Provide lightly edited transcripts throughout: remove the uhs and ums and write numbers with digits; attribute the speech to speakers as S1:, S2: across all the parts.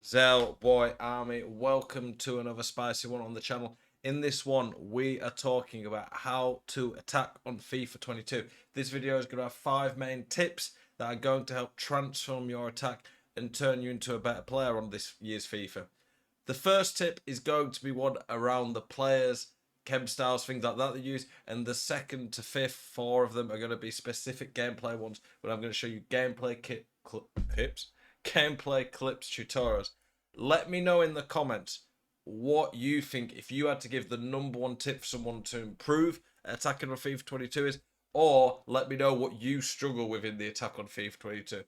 S1: Zell Boy Army, welcome to another spicy one on the channel. In this one, we are talking about how to attack on FIFA 22. This video is going to have 5 main tips that are going to help transform your attack and turn you into a better player on this year's FIFA. The first tip is going to be one around the players, chem styles, things like that they use, and the second to fifth, 4 of them are going to be specific gameplay ones, but I'm going to show you gameplay clips, tutorials. Let me know in the comments what you think if you had to give the #1 tip for someone to improve attacking on FIFA 22 is, or let me know what you struggle with in the attack on FIFA 22.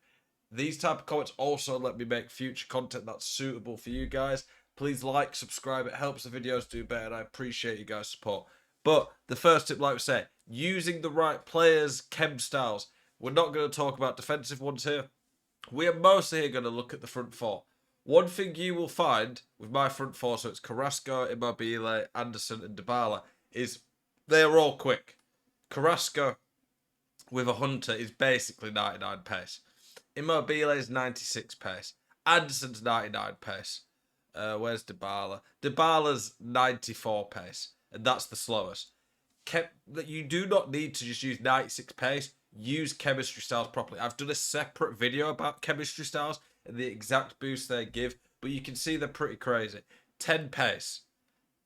S1: These type of comments also let me make future content that's suitable for you guys. Please like, subscribe, it helps the videos do better, and I appreciate you guys' support. But the first tip, like we say, using the right players, chem styles. We're not going to talk about defensive ones here. We are mostly here going to look at the front 4. One thing you will find with my front 4, so it's Carrasco, Immobile, Anderson, and Dybala, is they're all quick. Carrasco with a Hunter is basically 99 pace. Immobile is 96 pace. Anderson's 99 pace. Where's Dybala? Dybala's 94 pace, and that's the slowest. You do not need to just use 96 pace. Use chemistry styles properly. I've done a separate video about chemistry styles and the exact boost they give, but you can see they're pretty crazy. 10 pace,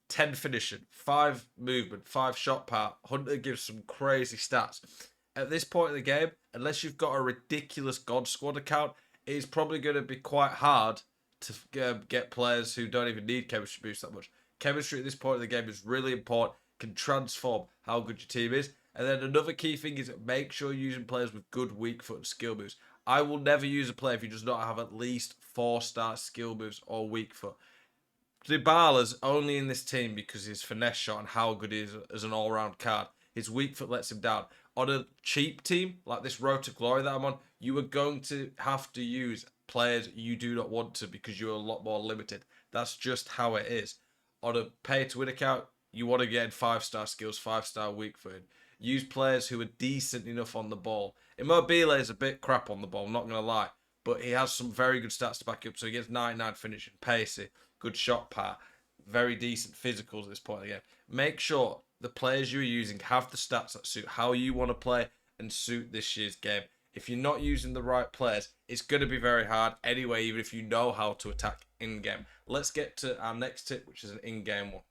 S1: 10 finishing, 5 movement, 5 shot power. Hunter gives some crazy stats. At this point in the game, unless you've got a ridiculous God Squad account, it is probably going to be quite hard to get players who don't even need chemistry boost that much. Chemistry at this point in the game is really important, can transform how good your team is. And then another key thing is make sure you're using players with good weak foot and skill moves. I will never use a player if he does not have at least 4-star skill moves or weak foot. Dybala's only in this team because his finesse shot and how good he is as an all-round card. His weak foot lets him down. On a cheap team like this Road to Glory that I'm on, you are going to have to use players you do not want to because you're a lot more limited. That's just how it is. On a pay-to-win account, you want to get 5-star skills, 5-star weak foot. Use players who are decent enough on the ball. Immobile is a bit crap on the ball, I'm not going to lie. But he has some very good stats to back up. So he gets 99 finishing, pacey, good shot power, very decent physicals at this point of the game. Make sure the players you're using have the stats that suit how you want to play and suit this year's game. If you're not using the right players, it's going to be very hard anyway, even if you know how to attack in-game. Let's get to our next tip, which is an in-game one.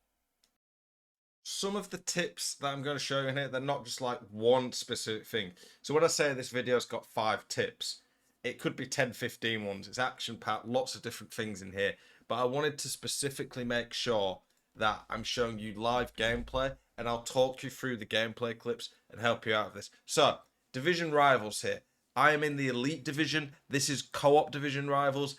S1: Some of the tips that I'm going to show you in here, they're not just like one specific thing. So when I say this video's got 5 tips, it could be 10, 15 ones. It's action-packed, lots of different things in here. But I wanted to specifically make sure that I'm showing you live gameplay, and I'll talk you through the gameplay clips and help you out with this. So, division rivals here. I am in the elite division. This is co-op division rivals.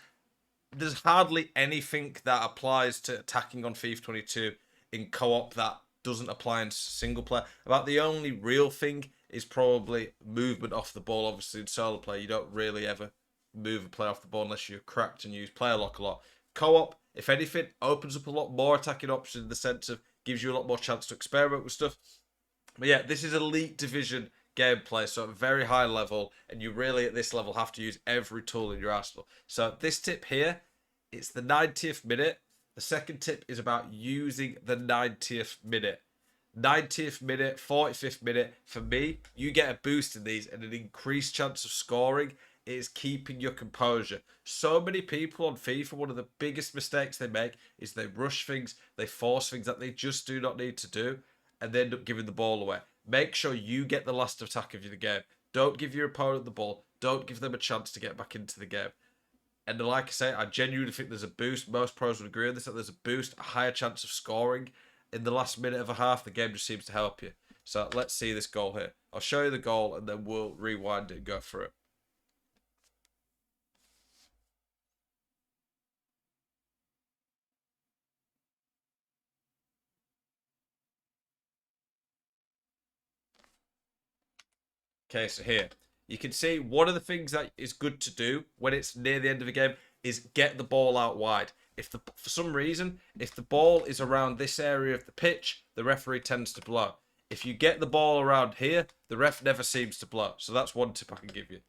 S1: There's hardly anything that applies to attacking on FIFA 22 in co-op that doesn't apply in single player. About the only real thing is probably movement off the ball. Obviously, in solo play, you don't really ever move a player off the ball unless you're cracked and use player lock a lot. Co-op, if anything, opens up a lot more attacking options in the sense of gives you a lot more chance to experiment with stuff. But yeah, this is elite division gameplay, so at a very high level, and you really at this level have to use every tool in your arsenal. So this tip here, it's the 90th minute. The second tip is about using the 90th minute. 90th minute, 45th minute. For me, you get a boost in these and an increased chance of scoring. It is keeping your composure. So many people on FIFA, one of the biggest mistakes they make is they rush things, they force things that they just do not need to do, and they end up giving the ball away. Make sure you get the last attack of the game. Don't give your opponent the ball. Don't give them a chance to get back into the game. And like I say, I genuinely think there's a boost. Most pros would agree on this, that there's a boost, a higher chance of scoring. In the last minute of a half, the game just seems to help you. So let's see this goal here. I'll show you the goal and then we'll rewind it and go through it. Okay, so here, you can see one of the things that is good to do when it's near the end of a game is get the ball out wide. For some reason, if the ball is around this area of the pitch, the referee tends to blow. If you get the ball around here, the ref never seems to blow. So that's one tip I can give you.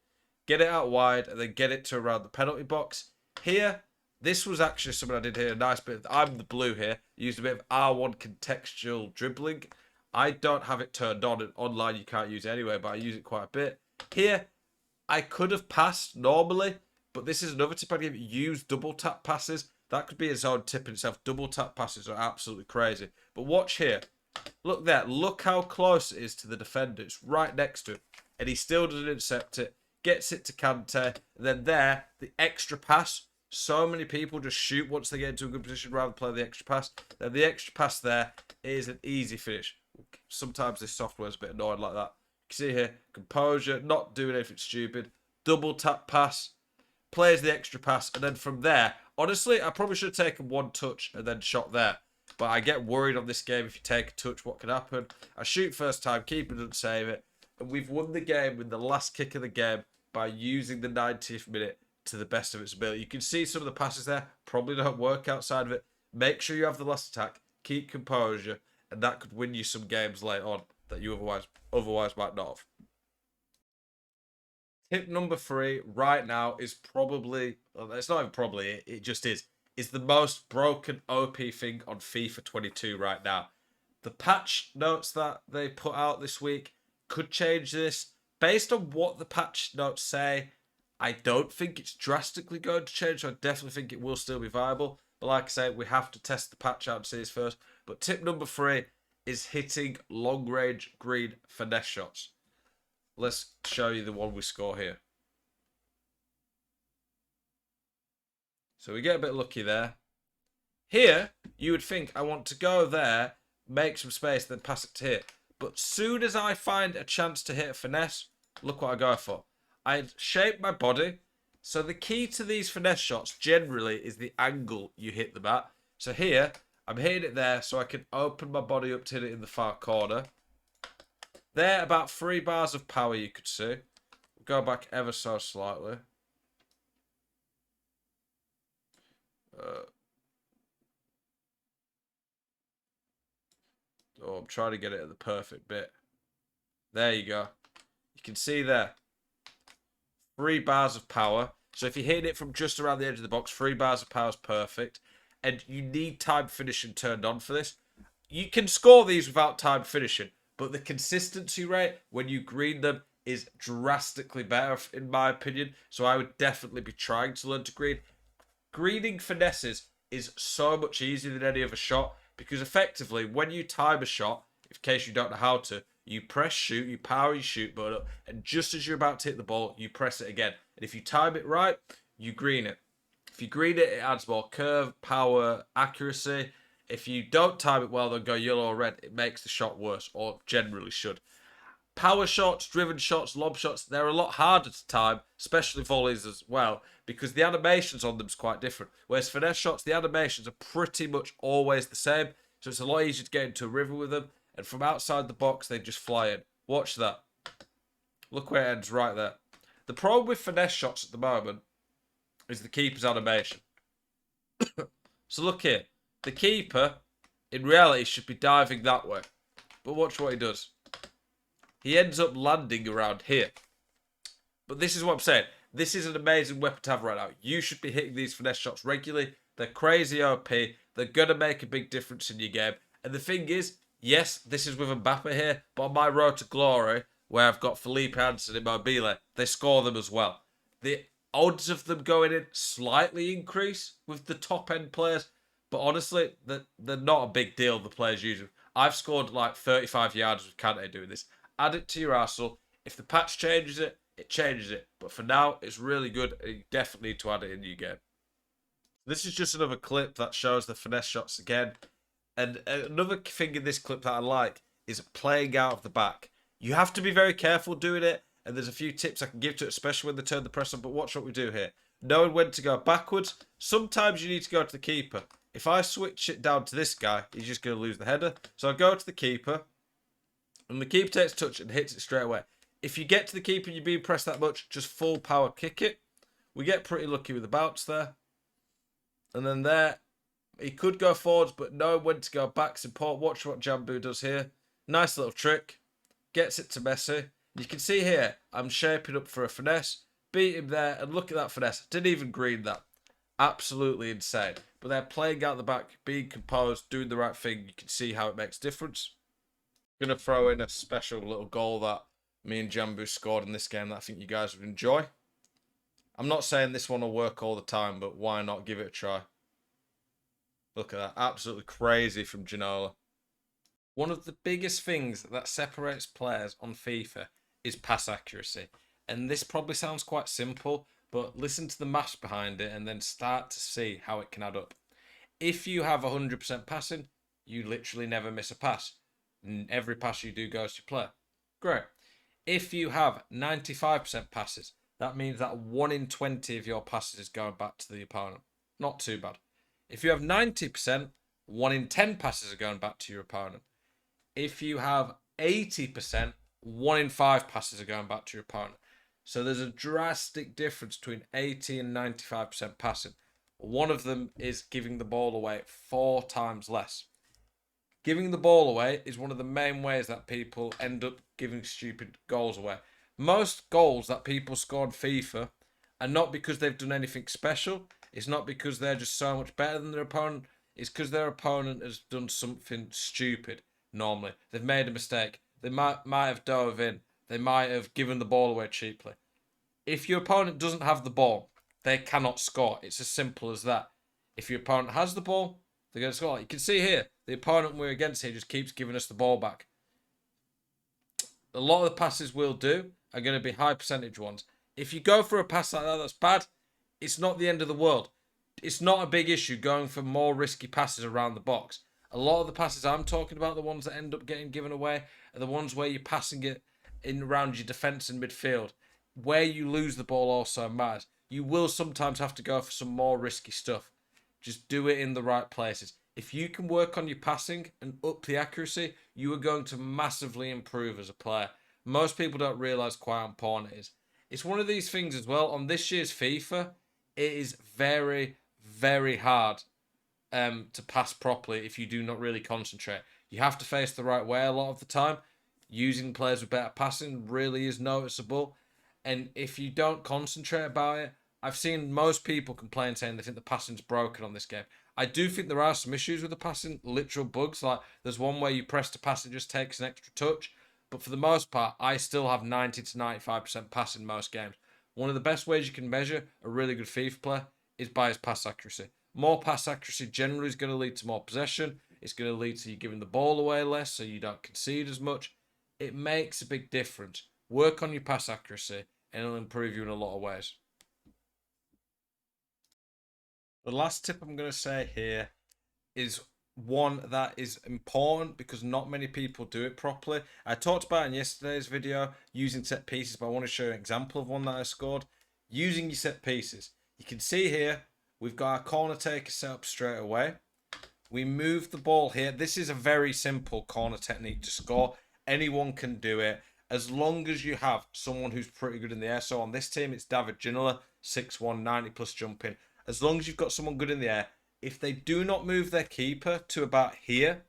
S1: Get it out wide and then get it to around the penalty box. Here, This was actually something I did here. A nice bit. I'm the blue here. Used a bit of R1 contextual dribbling. I don't have it turned on. And online, you can't use it anyway, but I use it quite a bit. Here, I could have passed normally, but this is another tip I'd give you. Use double tap passes. That could be its own tip in itself. Double tap passes are absolutely crazy. But watch here. Look there. Look how close it is to the defender. It's right next to him. And he still doesn't intercept it. Gets it to Kante. And then there, the extra pass. So many people just shoot once they get into a good position rather than play the extra pass. Then the extra pass there is an easy finish. Sometimes this software is a bit annoying like that. You can see here, composure, not doing anything stupid. Double tap pass. Plays the extra pass. And then from there, honestly, I probably should have taken one touch and then shot there. But I get worried on this game. If you take a touch, what can happen? I shoot first time, keeper doesn't save it. And we've won the game with the last kick of the game by using the 90th minute to the best of its ability. You can see some of the passes there probably don't work outside of it. Make sure you have the last attack. Keep composure. And that could win you some games later on that you otherwise might not have. Tip number 3 right now is probably, well, it's not even probably, it just is the most broken OP thing on FIFA 22 right now. The patch notes that they put out this week could change this. Based on what the patch notes say, I don't think it's drastically going to change, so I definitely think it will still be viable. But like I say, we have to test the patch out and see this first. But tip number 3 is hitting long-range green finesse shots. Let's show you the one we score here. So we get a bit lucky there. Here, you would think I want to go there, make some space, then pass it to here. But soon as I find a chance to hit a finesse, look what I go for. I shape my body. So the key to these finesse shots generally is the angle you hit them at. So here, I'm hitting it there so I can open my body up to hit it in the far corner. There, about 3 bars of power you could see. Go back ever so slightly. I'm trying to get it at the perfect bit. There you go. You can see there. 3 bars of power. So if you're hitting it from just around the edge of the box, 3 bars of power is perfect. And you need time finishing turned on for this. You can score these without time finishing, but the consistency rate when you green them is drastically better, in my opinion. So I would definitely be trying to learn to green. Greening finesses is so much easier than any other shot because effectively, when you time a shot, in case you don't know how to, you press shoot, you power your shoot button up, and just as you're about to hit the ball, you press it again. And if you time it right, you green it. If you green it, it adds more curve, power, accuracy. If you don't time it well, then go yellow or red, it makes the shot worse, or generally should. Power shots, driven shots, lob shots, they're a lot harder to time, especially volleys as well, because the animations on them is quite different. Whereas finesse shots, the animations are pretty much always the same, so it's a lot easier to get into a river with them, and from outside the box, they just fly in. Watch that. Look where it ends right there. The problem with finesse shots at the moment is the keeper's animation. So look here. The keeper, in reality, should be diving that way. But watch what he does. He ends up landing around here. But this is what I'm saying. This is an amazing weapon to have right now. You should be hitting these finesse shots regularly. They're crazy OP. They're going to make a big difference in your game. And the thing is, yes, this is with Mbappe here, but on my road to glory, where I've got Felipe Anderson and Immobile, they score them as well. The odds of them going in slightly increase with the top-end players, but honestly, they're not a big deal, the players using. I've scored like 35 yards with Kante doing this. Add it to your arsenal. If the patch changes it, it changes it. But for now, it's really good, and you definitely need to add it in your game. This is just another clip that shows the finesse shots again. And another thing in this clip that I like is playing out of the back. You have to be very careful doing it, and there's a few tips I can give to it, especially when they turn the press on, but watch what we do here. Knowing when to go backwards, sometimes you need to go to the keeper. If I switch it down to this guy, he's just going to lose the header. So I go to the keeper, and the keeper takes touch and hits it straight away. If you get to the keeper and you're being pressed that much, just full power kick it. We get pretty lucky with the bounce there. And then there, he could go forwards, but knowing when to go back's important. Watch what Jambu does here. Nice little trick. Gets it to Messi. You can see here, I'm shaping up for a finesse. Beat him there, and look at that finesse. Didn't even green that. Absolutely insane. But they're playing out the back, being composed, doing the right thing. You can see how it makes difference. Gonna throw in a special little goal that me and Jambu scored in this game that I think you guys would enjoy. I'm not saying this one will work all the time, but why not give it a try? Look at that. Absolutely crazy from Ginola. One of the biggest things that separates players on FIFA is pass accuracy. And this probably sounds quite simple, but listen to the maths behind it and then start to see how it can add up. If you have 100% passing, you literally never miss a pass. Every pass you do goes to player. Great. If you have 95% passes, that means that 1 in 20 of your passes is going back to the opponent. Not too bad. If you have 90%, 1 in 10 passes are going back to your opponent. If you have 80%, 1 in 5 passes are going back to your opponent. So there's a drastic difference between 80 and 95% passing. One of them is giving the ball away 4 times less. Giving the ball away is one of the main ways that people end up giving stupid goals away. Most goals that people score in FIFA are not because they've done anything special. It's not because they're just so much better than their opponent. It's because their opponent has done something stupid. Normally, they've made a mistake. They might have dove in. They might have given the ball away cheaply. If your opponent doesn't have the ball, they cannot score. It's as simple as that. If your opponent has the ball, they're going to score. You can see here, the opponent we're against here just keeps giving us the ball back. A lot of the passes we'll do are going to be high percentage ones. If you go for a pass like that that's bad, it's not the end of the world. It's not a big issue going for more risky passes around the box. A lot of the passes I'm talking about, the ones that end up getting given away, are the ones where you're passing it in around your defence and midfield. Where you lose the ball also matters. You will sometimes have to go for some more risky stuff. Just do it in the right places. If you can work on your passing and up the accuracy, you are going to massively improve as a player. Most people don't realise quite how important it is. It's one of these things as well. On this year's FIFA, it is very, very hard to pass properly if you do not really concentrate. You have to face the right way a lot of the time. Using players with better passing really is noticeable. And if you don't concentrate about it, I've seen most people complain saying they think the passing's broken on this game. I do think there are some issues with the passing, literal bugs. Like there's one where you press to pass, it just takes an extra touch. But for the most part, I still have 90 to 95% pass in most games. One of the best ways you can measure a really good FIFA player is by his pass accuracy. More pass accuracy generally is going to lead to more possession. It's going to lead to you giving the ball away less so you don't concede as much. It makes a big difference. Work on your pass accuracy and it'll improve you in a lot of ways. The last tip I'm going to say here is one that is important because not many people do it properly. I talked about in yesterday's video using set pieces, but I want to show you an example of one that I scored. Using your set pieces. You can see here, we've got our corner taker set up straight away. We move the ball here. This is a very simple corner technique to score. Anyone can do it as long as you have someone who's pretty good in the air. So on this team, it's David Ginola, 6'1", 90 plus jumping. As long as you've got someone good in the air, if they do not move their keeper to about here,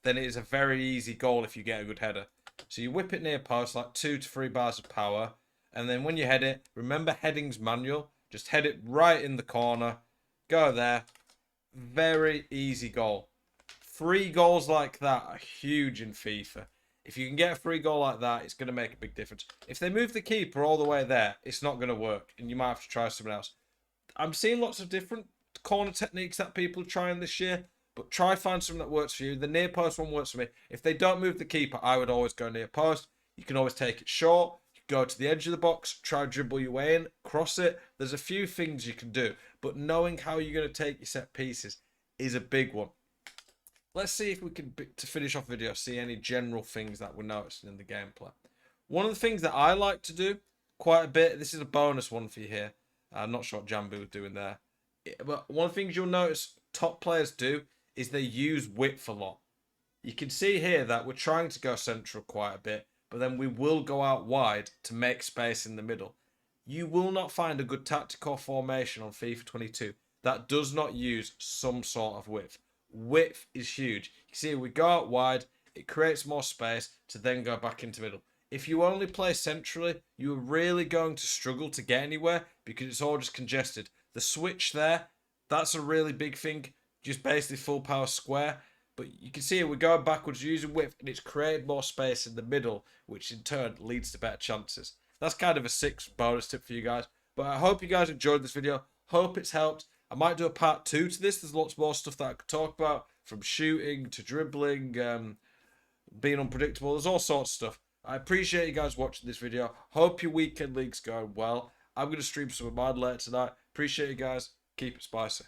S1: then it is a very easy goal if you get a good header. So you whip it near post, like 2 to 3 bars of power. And then when you head it, remember heading's manual. Just head it right in the corner. Go there. Very easy goal. 3 goals like that are huge in FIFA. If you can get a 3 goal like that, it's going to make a big difference. If they move the keeper all the way there, it's not going to work. And you might have to try something else. I'm seeing lots of different corner techniques that people are trying this year, but try find something that works for you. The near post one works for me. If they don't move the keeper, I would always go near post. You can always take it short. You go to the edge of the box, try to dribble your way in, cross it. There's a few things you can do, but knowing how you're going to take your set pieces is a big one. Let's see if we can, to finish off video, see any general things that we're noticing in the gameplay. One of the things that I like to do quite a bit, this is a bonus one for you here. I'm not sure what Jambu was doing there. But one of the things you'll notice top players do is they use width a lot. You can see here that we're trying to go central quite a bit, but then we will go out wide to make space in the middle. You will not find a good tactical formation on FIFA 22 that does not use some sort of width. Width is huge. You see, we go out wide, it creates more space to then go back into middle. If you only play centrally, you're really going to struggle to get anywhere because it's all just congested. The switch there That's a really big thing. Just basically full power square. But you can see we're going backwards using width, and it's created more space in the middle, which in turn leads to better chances. That's kind of a 6 bonus tip for you guys. But I hope you guys enjoyed this video. Hope it's helped. I might do a part 2 to this. There's lots more stuff that I could talk about, from shooting to dribbling, being unpredictable. There's all sorts of stuff. I appreciate you guys watching this video. Hope your weekend league's going well. I'm going to stream some of mine later tonight. Appreciate you guys. Keep it spicy.